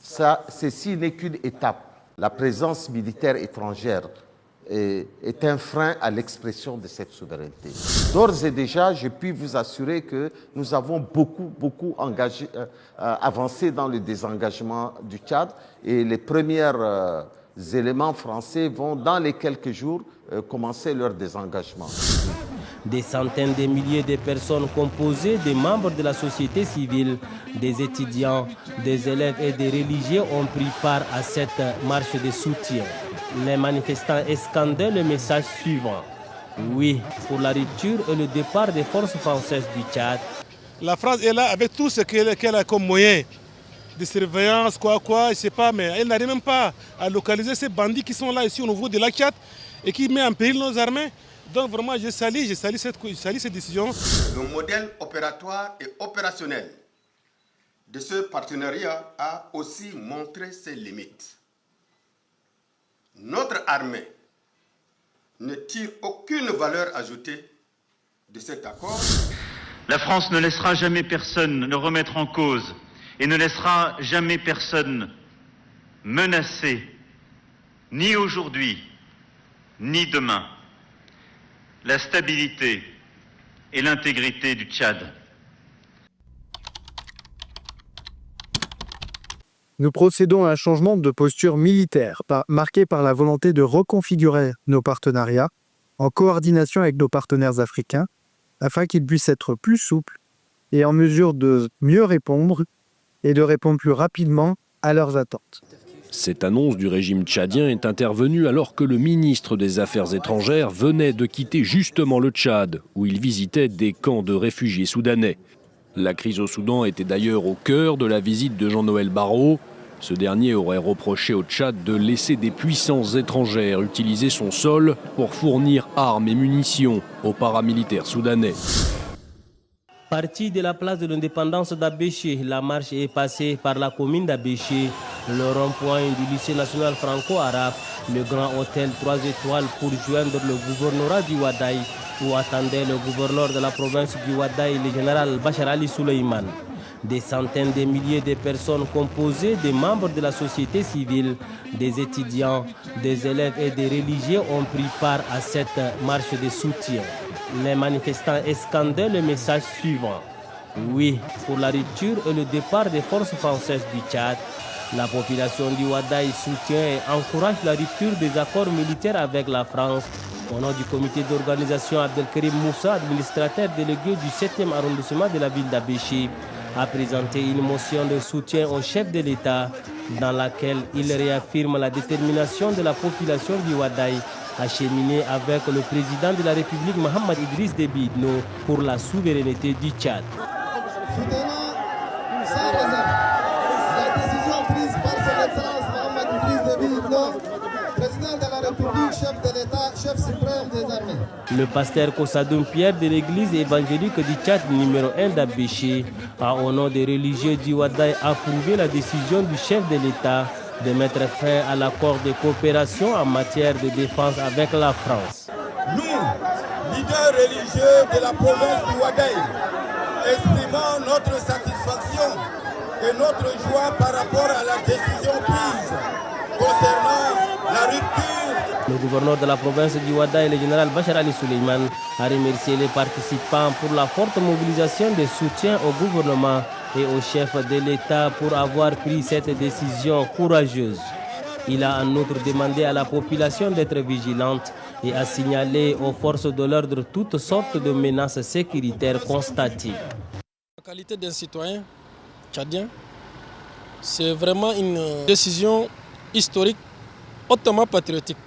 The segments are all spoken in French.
ceci n'est qu'une étape. La présence militaire étrangère est un frein à l'expression de cette souveraineté. D'ores et déjà, je puis vous assurer que nous avons beaucoup avancé dans le désengagement du Tchad et les premiers éléments français vont, dans les quelques jours, commencer leur désengagement. Des centaines de milliers de personnes composées des membres de la société civile, des étudiants, des élèves et des religieux ont pris part à cette marche de soutien. Les manifestants scandaient le message suivant. Oui, pour la rupture et le départ des forces françaises du Tchad. La France est là avec tout ce qu'elle a comme moyen de surveillance, je ne sais pas, mais elle n'arrive même pas à localiser ces bandits qui sont là ici au niveau de la Tchad et qui mettent en péril nos armées. Donc vraiment, je salue cette décision. Le modèle opératoire et opérationnel de ce partenariat a aussi montré ses limites. Notre armée ne tire aucune valeur ajoutée de cet accord. La France ne laissera jamais personne le remettre en cause et ne laissera jamais personne menacé, ni aujourd'hui, ni demain, la stabilité et l'intégrité du Tchad. Nous procédons à un changement de posture militaire, marqué par la volonté de reconfigurer nos partenariats en coordination avec nos partenaires africains, afin qu'ils puissent être plus souples et en mesure de mieux répondre et de répondre plus rapidement à leurs attentes. Cette annonce du régime tchadien est intervenue alors que le ministre des Affaires étrangères venait de quitter justement le Tchad, où il visitait des camps de réfugiés soudanais. La crise au Soudan était d'ailleurs au cœur de la visite de Jean-Noël Barrot. Ce dernier aurait reproché au Tchad de laisser des puissances étrangères utiliser son sol pour fournir armes et munitions aux paramilitaires soudanais. Partie de la place de l'indépendance d'Abéché, la marche est passée par la commune d'Abéché, le rond-point du lycée national franco-arabe, le grand hôtel 3 étoiles pour joindre le gouvernorat du Wadaï, où attendait le gouverneur de la province du Wadaï, le général Bachar Ali Souleymane. Des centaines de milliers de personnes composées des membres de la société civile, des étudiants, des élèves et des religieux ont pris part à cette marche de soutien. Les manifestants scandaient le message suivant. Oui, pour la rupture et le départ des forces françaises du Tchad. La population du Wadaï soutient et encourage la rupture des accords militaires avec la France. Au nom du comité d'organisation, Abdelkarim Moussa, administrateur délégué du 7e arrondissement de la ville d'Abéché, a présenté une motion de soutien au chef de l'État dans laquelle il réaffirme la détermination de la population du Wadaï à cheminer avec le président de la République Mohamed Idriss Déby Itno pour la souveraineté du Tchad. Soutenons sans réserve la décision prise par son Excellence Mohamed Idriss Déby Itno, président de la République, chef de l'État, chef suprême des armées. Le pasteur Kossadoum Pierre de l'église évangélique du Tchad numéro 1 d'Abéché a, au nom des religieux du Wadaï, approuvé la décision du chef de l'État de mettre fin à l'accord de coopération en matière de défense avec la France. Nous, leaders religieux de la province du Wadaï, exprimons notre satisfaction et notre joie par rapport à la décision prise concernant la rupture. Le gouverneur de la province du Wadaï, le général Bachar Ali Souleymane, a remercié les participants pour la forte mobilisation de soutien au gouvernement et au chef de l'État pour avoir pris cette décision courageuse. Il a en outre demandé à la population d'être vigilante et a signalé aux forces de l'ordre toutes sortes de menaces sécuritaires constatées. La qualité d'un citoyen tchadien, c'est vraiment une décision historique, hautement patriotique.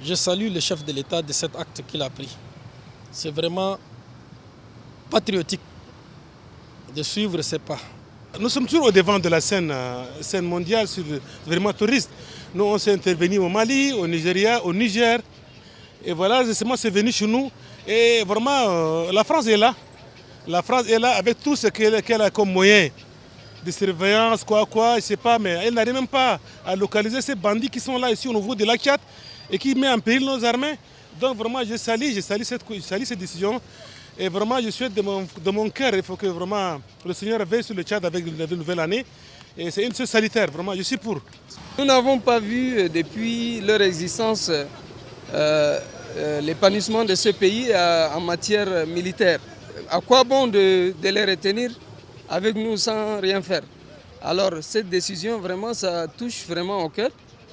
Je salue le chef de l'État de cet acte qu'il a pris. C'est vraiment patriotique de suivre ses pas. Nous sommes toujours au devant de la scène mondiale sur vraiment touriste. Nous, on s'est intervenu au Mali, au Nigeria, au Niger. Et voilà, récemment, c'est venu chez nous. Et vraiment, la France est là. La France est là avec tout ce qu'elle a comme moyen de surveillance, je ne sais pas, mais elle n'arrive même pas à localiser ces bandits qui sont là ici au niveau de la Tchad et qui mettent en péril nos armées. Donc vraiment, je salue cette décision. Et vraiment, je souhaite de mon cœur, il faut que vraiment le Seigneur veille sur le Tchad avec la nouvelle année. Et c'est une chose sanitaire, vraiment, je suis pour. Nous n'avons pas vu depuis leur existence l'épanouissement de ce pays en matière militaire. À quoi bon de les retenir avec nous sans rien faire? Alors cette décision, vraiment, ça touche vraiment au cœur.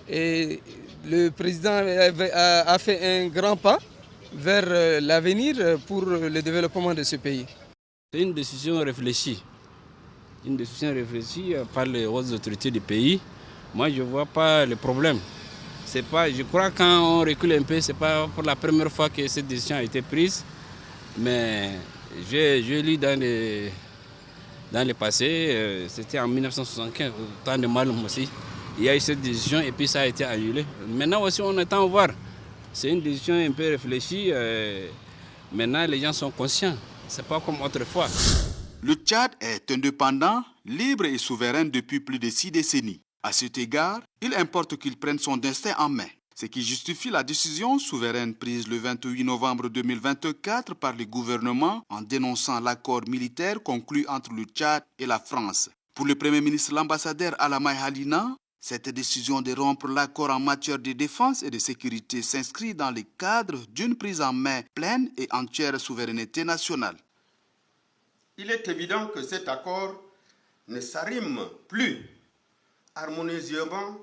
Et le président a fait un grand pas vers l'avenir pour le développement de ce pays. C'est une décision réfléchie par les hautes autorités du pays. Moi, je ne vois pas le problème. Je crois que quand on recule un peu, ce n'est pas pour la première fois que cette décision a été prise. Mais j'ai lu dans le passé, c'était en 1975, au temps de Maloum aussi. Il y a eu cette décision et puis ça a été annulé. Maintenant aussi, on attend à voir. C'est une décision un peu réfléchie. Maintenant, les gens sont conscients. Ce n'est pas comme autrefois. Le Tchad est indépendant, libre et souverain depuis plus de 6 décennies. À cet égard, il importe qu'il prenne son destin en main. Ce qui justifie la décision souveraine prise le 28 novembre 2024 par le gouvernement en dénonçant l'accord militaire conclu entre le Tchad et la France. Pour le Premier ministre, l'ambassadeur Alamay Halina, cette décision de rompre l'accord en matière de défense et de sécurité s'inscrit dans le cadre d'une prise en main pleine et entière souveraineté nationale. Il est évident que cet accord ne s'arrime plus harmonieusement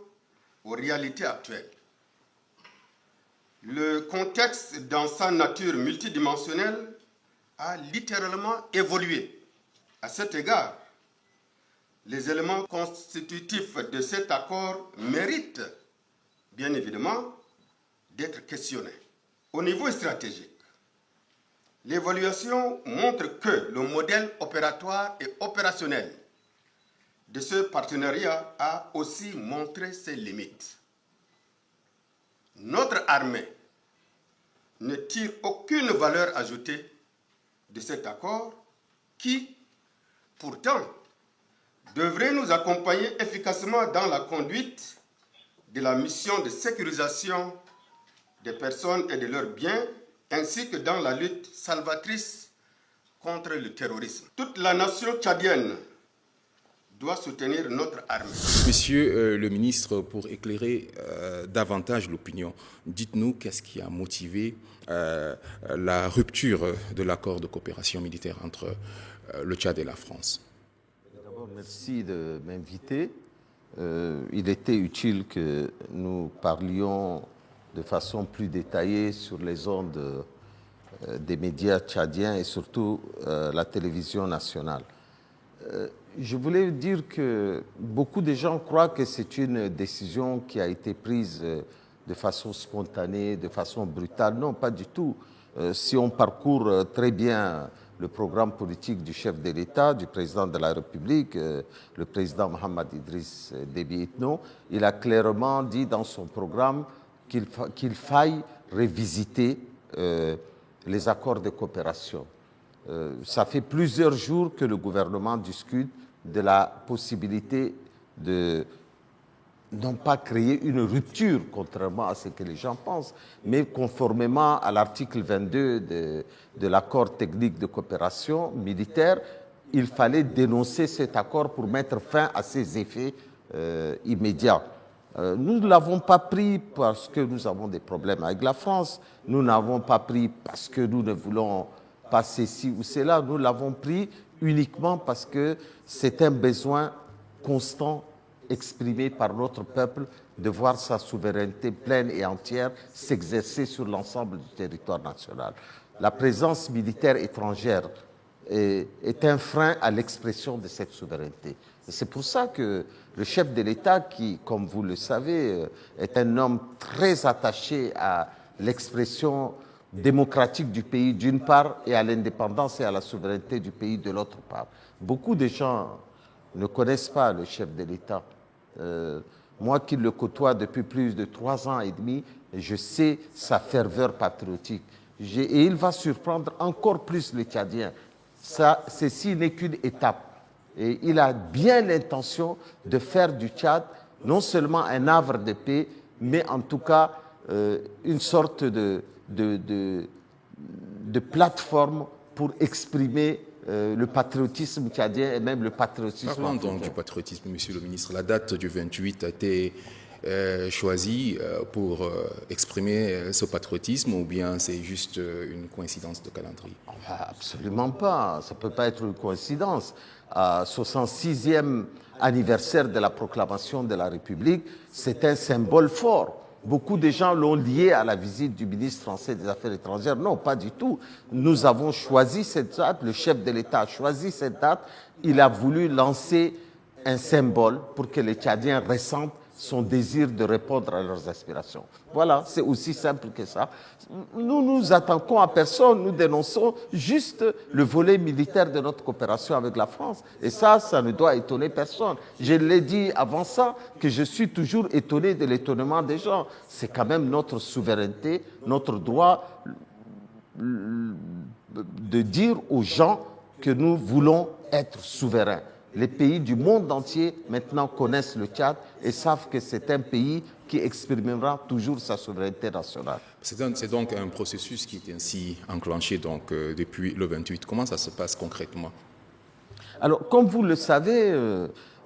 aux réalités actuelles. Le contexte dans sa nature multidimensionnelle a littéralement évolué. À cet égard, les éléments constitutifs de cet accord méritent, bien évidemment, d'être questionnés. Au niveau stratégique, l'évaluation montre que le modèle opératoire et opérationnel de ce partenariat a aussi montré ses limites. Notre armée ne tire aucune valeur ajoutée de cet accord qui, pourtant, devrait nous accompagner efficacement dans la conduite de la mission de sécurisation des personnes et de leurs biens, ainsi que dans la lutte salvatrice contre le terrorisme. Toute la nation tchadienne doit soutenir notre armée. Monsieur le ministre, pour éclairer davantage l'opinion, dites-nous qu'est-ce qui a motivé la rupture de l'accord de coopération militaire entre le Tchad et la France. D'abord, merci de m'inviter. Il était utile que nous parlions de façon plus détaillée sur les ondes des médias tchadiens et surtout la télévision nationale. Je voulais dire que beaucoup de gens croient que c'est une décision qui a été prise de façon spontanée, de façon brutale. Non, pas du tout. Si on parcourt très bien le programme politique du chef de l'État, du président de la République, le président Mohamed Idriss Déby Itno, il a clairement dit dans son programme qu'il faille revisiter les accords de coopération. Ça fait plusieurs jours que le gouvernement discute de la possibilité de non pas créer une rupture, contrairement à ce que les gens pensent, mais conformément à l'article 22 de l'accord technique de coopération militaire, il fallait dénoncer cet accord pour mettre fin à ses effets immédiats. Nous ne l'avons pas pris parce que nous avons des problèmes avec la France, nous n'avons pas pris parce que nous ne voulons pas ceci ou cela, nous l'avons pris uniquement parce que c'est un besoin constant exprimé par notre peuple de voir sa souveraineté pleine et entière s'exercer sur l'ensemble du territoire national. La présence militaire étrangère est un frein à l'expression de cette souveraineté. C'est pour ça que le chef de l'État, qui, comme vous le savez, est un homme très attaché à l'expression démocratique du pays d'une part et à l'indépendance et à la souveraineté du pays de l'autre part. Beaucoup de gens ne connaissent pas le chef de l'État. Moi qui le côtoie depuis plus de 3 ans et demi, je sais sa ferveur patriotique. Et il va surprendre encore plus les Tchadiens. Ceci n'est qu'une étape. Et il a bien l'intention de faire du Tchad non seulement un havre de paix, mais en tout cas une sorte de plateforme pour exprimer le patriotisme tchadien et même le patriotisme Parlons donc africain. du patriotisme, monsieur le ministre. La date du 28 a été choisie pour exprimer ce patriotisme ou bien c'est juste une coïncidence de calendrier? Absolument pas, ça ne peut pas être une coïncidence. 66e anniversaire de la proclamation de la République, c'est un symbole fort. Beaucoup de gens l'ont lié à la visite du ministre français des Affaires étrangères. Non, pas du tout. Nous avons choisi cette date, le chef de l'État a choisi cette date. Il a voulu lancer un symbole pour que les Tchadiens ressentent son désir de répondre à leurs aspirations. Voilà, c'est aussi simple que ça. Nous nous attaquons à personne, nous dénonçons juste le volet militaire de notre coopération avec la France. Et ça ne doit étonner personne. Je l'ai dit avant ça, que je suis toujours étonné de l'étonnement des gens. C'est quand même notre souveraineté, notre droit de dire aux gens que nous voulons être souverains. Les pays du monde entier maintenant connaissent le Tchad et savent que c'est un pays qui exprimera toujours sa souveraineté nationale. C'est donc un processus qui est ainsi enclenché donc, depuis le 28. Comment ça se passe concrètement? Alors, comme vous le savez,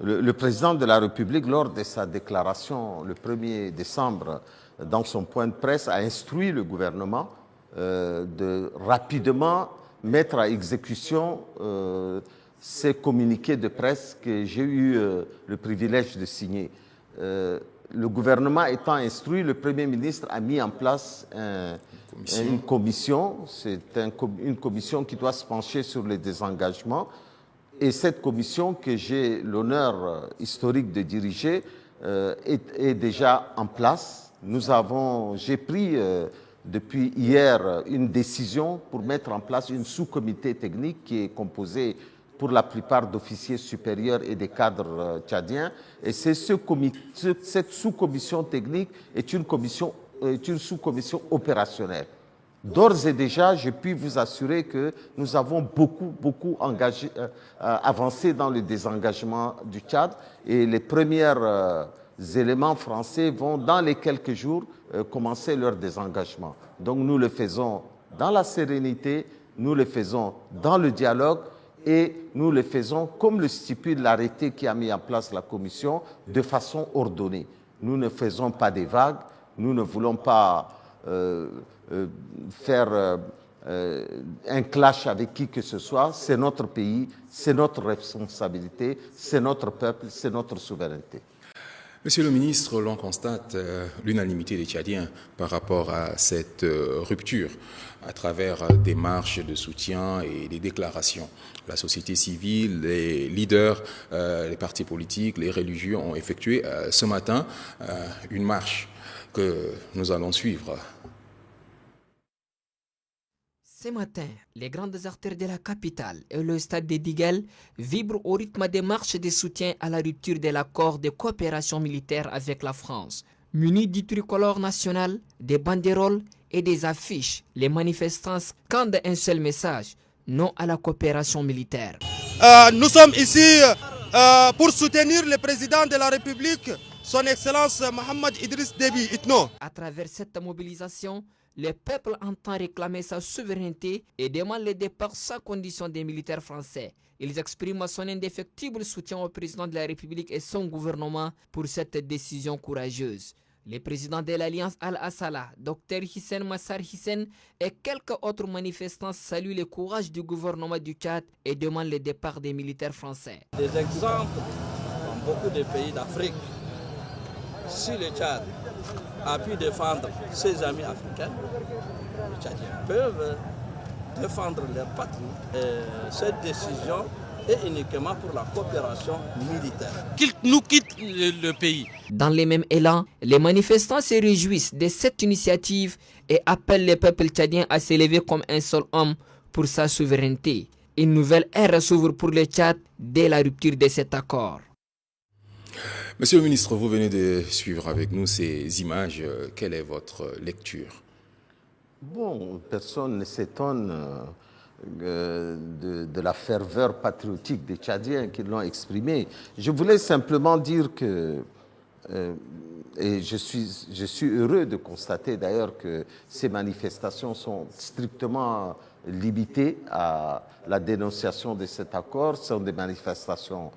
le président de la République, lors de sa déclaration le 1er décembre, dans son point de presse, a instruit le gouvernement de rapidement mettre à exécution ces communiqués de presse que j'ai eu le privilège de signer. Le gouvernement étant instruit, le Premier ministre a mis en place une commission. C'est une commission qui doit se pencher sur les désengagements. Et cette commission que j'ai l'honneur historique de diriger est déjà en place. J'ai pris depuis hier une décision pour mettre en place une sous-comité technique qui est composée pour la plupart d'officiers supérieurs et des cadres tchadiens. Et cette sous-commission technique est une sous-commission opérationnelle. D'ores et déjà, je puis vous assurer que nous avons beaucoup avancé dans le désengagement du Tchad et les premiers éléments français vont, dans les quelques jours, commencer leur désengagement. Donc nous le faisons dans la sérénité, nous le faisons dans le dialogue et nous le faisons comme le stipule l'arrêté qui a mis en place la commission, de façon ordonnée. Nous ne faisons pas des vagues, nous ne voulons pas faire un clash avec qui que ce soit. C'est notre pays, c'est notre responsabilité, c'est notre peuple, c'est notre souveraineté. Monsieur le ministre, l'on constate l'unanimité des Tchadiens par rapport à cette rupture à travers des marches de soutien et des déclarations. La société civile, les leaders, les partis politiques, les religieux ont effectué ce matin une marche que nous allons suivre. Ce matin, les grandes artères de la capitale et le stade de Diguel vibrent au rythme des marches de soutien à la rupture de l'accord de coopération militaire avec la France. Munis du tricolore national, des banderoles et des affiches, les manifestants scandent un seul message: non à la coopération militaire. Nous sommes ici pour soutenir le président de la République, son Excellence Mohamed Idriss Déby Itno. À travers cette mobilisation, le peuple entend réclamer sa souveraineté et demande le départ sans condition des militaires français. Ils expriment son indéfectible soutien au président de la République et son gouvernement pour cette décision courageuse. Le président de l'Alliance Al-Assala, Dr Hissène Massar Hissène, et quelques autres manifestants saluent le courage du gouvernement du Tchad et demandent le départ des militaires français. Des exemples dans beaucoup de pays d'Afrique. Si le Tchad a pu défendre ses amis africains, les Tchadiens peuvent défendre leur patrie. Et cette décision est uniquement pour la coopération militaire. Qu'ils nous quittent le pays. Dans les mêmes élans, les manifestants se réjouissent de cette initiative et appellent le peuple tchadien à s'élever comme un seul homme pour sa souveraineté. Une nouvelle ère s'ouvre pour le Tchad dès la rupture de cet accord. Monsieur le ministre, vous venez de suivre avec nous ces images. Quelle est votre lecture? Bon, personne ne s'étonne de la ferveur patriotique des Tchadiens qui l'ont exprimée. Je voulais simplement dire que, et je suis heureux de constater d'ailleurs que ces manifestations sont strictement limité à la dénonciation de cet accord. Ce sont des manifestations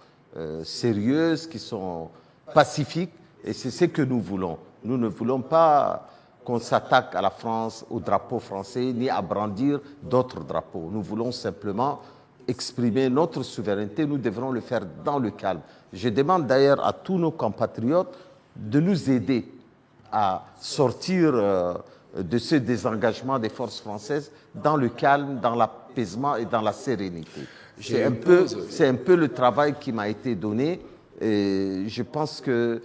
sérieuses, qui sont pacifiques, et c'est ce que nous voulons. Nous ne voulons pas qu'on s'attaque à la France, au drapeau français, ni à brandir d'autres drapeaux. Nous voulons simplement exprimer notre souveraineté. Nous devrons le faire dans le calme. Je demande d'ailleurs à tous nos compatriotes de nous aider à sortir de ce désengagement des forces françaises dans le calme, dans l'apaisement et dans la sérénité. C'est un peu le travail qui m'a été donné. Et je pense que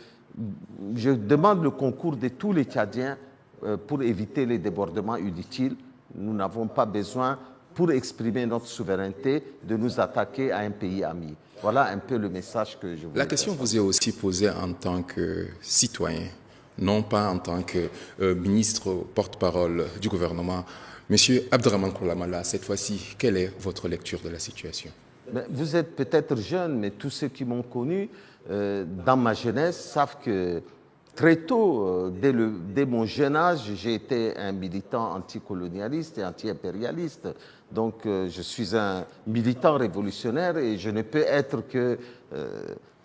je demande le concours de tous les Tchadiens pour éviter les débordements inutiles. Nous n'avons pas besoin, pour exprimer notre souveraineté, de nous attaquer à un pays ami. Voilà un peu le message que je voulais. La question vous est aussi posée en tant que citoyen, non pas en tant que ministre porte-parole du gouvernement. Monsieur Abdrahmane Koulamala, cette fois-ci, quelle est votre lecture de la situation? Vous êtes peut-être jeune, mais tous ceux qui m'ont connu dans ma jeunesse savent que très tôt, dès mon jeune âge, j'ai été un militant anticolonialiste et anti-impérialiste. Donc je suis un militant révolutionnaire et je ne peux être que,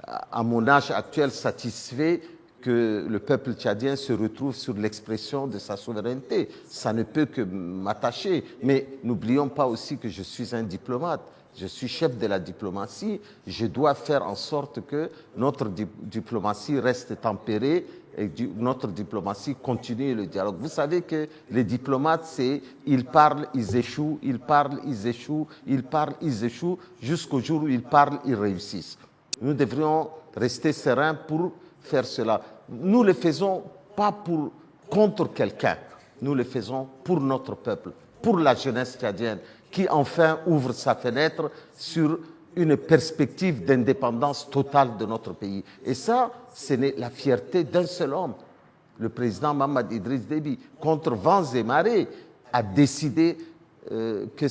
à mon âge actuel, satisfait que le peuple tchadien se retrouve sur l'expression de sa souveraineté. Ça ne peut que m'attacher. Mais n'oublions pas aussi que je suis un diplomate. Je suis chef de la diplomatie. Je dois faire en sorte que notre diplomatie reste tempérée et notre diplomatie continue le dialogue. Vous savez que les diplomates, ils parlent, ils échouent, ils parlent, ils échouent, ils parlent, ils échouent, jusqu'au jour où ils parlent, ils réussissent. Nous devrions rester sereins pour faire cela. Nous le faisons pas contre quelqu'un, nous le faisons pour notre peuple, pour la jeunesse tchadienne, qui enfin ouvre sa fenêtre sur une perspective d'indépendance totale de notre pays. Et ça, ce n'est la fierté d'un seul homme. Le président Mohamed Idriss Déby, contre vents et marées, a décidé que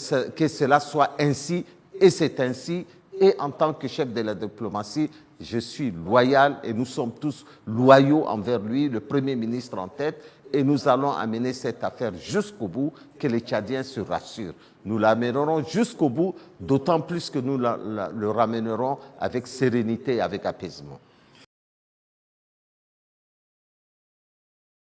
cela soit ainsi, et c'est ainsi. Et en tant que chef de la diplomatie, je suis loyal et nous sommes tous loyaux envers lui, le Premier ministre en tête, et nous allons amener cette affaire jusqu'au bout, que les Tchadiens se rassurent. Nous l'amènerons jusqu'au bout, d'autant plus que nous le ramènerons avec sérénité et avec apaisement.